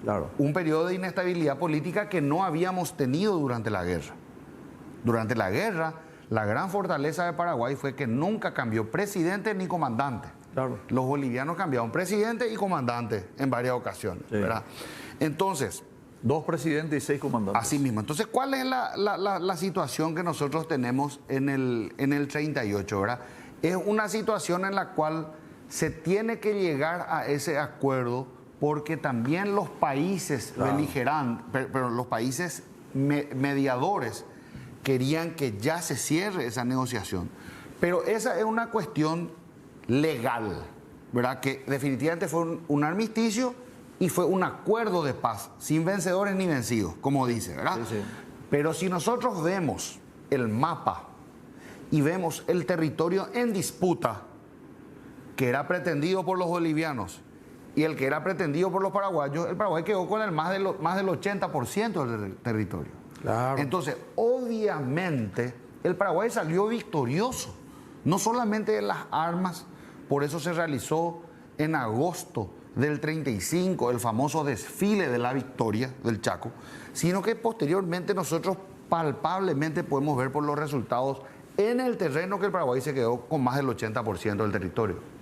Claro. Un periodo de inestabilidad política que no habíamos tenido durante la guerra. Durante la guerra, la gran fortaleza de Paraguay fue que nunca cambió presidente ni comandante. Claro. Los bolivianos cambiaron presidente y comandante en varias ocasiones, sí, ¿verdad? Entonces, 2 presidentes y 6 comandantes. Así mismo. Entonces, ¿cuál es la situación que nosotros tenemos en el 38, ¿verdad? Es una situación en la cual se tiene que llegar a ese acuerdo, porque también los países, claro, beligerantes, pero los países mediadores querían que ya se cierre esa negociación. Pero esa es una cuestión legal, ¿verdad? Que definitivamente fue un armisticio y fue un acuerdo de paz, sin vencedores ni vencidos, como dice, ¿verdad? Sí, sí. Pero si nosotros vemos el mapa y vemos el territorio en disputa, que era pretendido por los bolivianos y el que era pretendido por los paraguayos, el Paraguay quedó con más del 80% del territorio. Claro. Entonces, obviamente, el Paraguay salió victorioso, no solamente de las armas. Por eso se realizó en agosto del 35 el famoso desfile de la victoria del Chaco, sino que posteriormente nosotros palpablemente podemos ver por los resultados en el terreno que el Paraguay se quedó con más del 80% del territorio.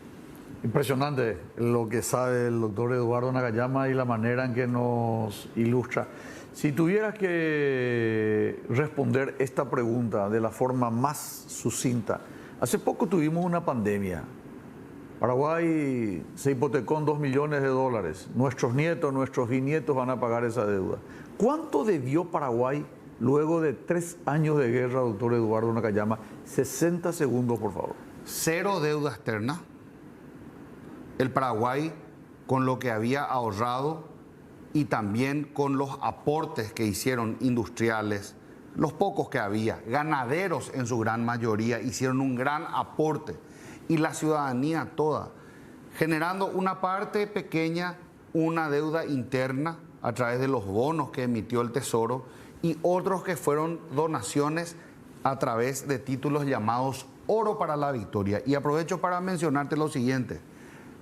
Impresionante lo que sabe el doctor Eduardo Nagayama y la manera en que nos ilustra. Si tuvieras que responder esta pregunta de la forma más sucinta, hace poco tuvimos una pandemia Paraguay se hipotecó en $2 millones. Nuestros nietos, nuestros bisnietos van a pagar esa deuda. ¿Cuánto debió Paraguay luego de 3 años de guerra, doctor Eduardo Nakayama? 60 segundos, por favor. 0 deuda externa. El Paraguay, con lo que había ahorrado y también con los aportes que hicieron industriales, los pocos que había, ganaderos en su gran mayoría, hicieron un gran aporte. Y la ciudadanía toda, generando una parte pequeña, una deuda interna a través de los bonos que emitió el Tesoro y otros que fueron donaciones a través de títulos llamados Oro para la Victoria. Y aprovecho para mencionarte lo siguiente.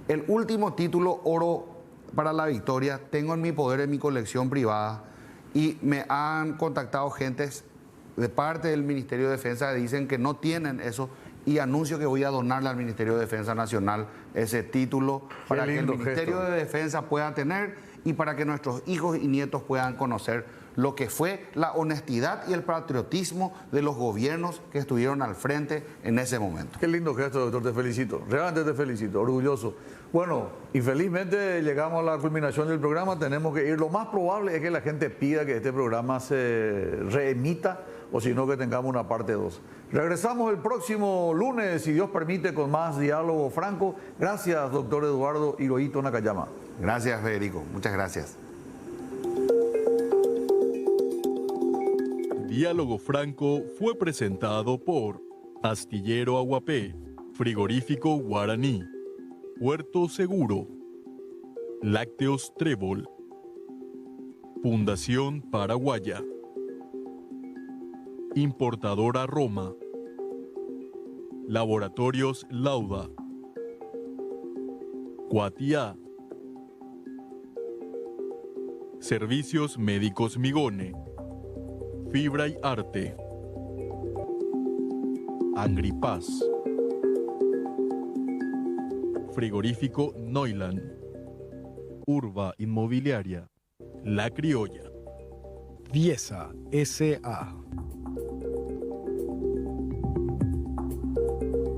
El último título Oro para la Victoria tengo en mi poder, en mi colección privada, y me han contactado gentes de parte del Ministerio de Defensa que dicen que no tienen eso, y anuncio que voy a donarle al Ministerio de Defensa Nacional ese título para que el Ministerio de Defensa pueda tener y para que nuestros hijos y nietos puedan conocer lo que fue la honestidad y el patriotismo de los gobiernos que estuvieron al frente en ese momento. Qué lindo gesto, doctor, te felicito, realmente te felicito, orgulloso. Bueno, y felizmente llegamos a la culminación del programa, tenemos que ir. Lo más probable es que la gente pida que este programa se reemita, o si no, que tengamos una parte 2. Regresamos el próximo lunes, si Dios permite, con más Diálogo Franco. Gracias, doctor Eduardo Hirohito Nakayama. Gracias, Federico. Muchas gracias. Diálogo Franco fue presentado por Astillero Aguapé, Frigorífico Guaraní, Puerto Seguro, Lácteos Trébol, Fundación Paraguaya, Importadora Roma, Laboratorios Lauda, Cuatiá, Servicios Médicos Migone, Fibra y Arte, Angripaz, Frigorífico Neuland, Urba Inmobiliaria, La Criolla, Viesa S.A.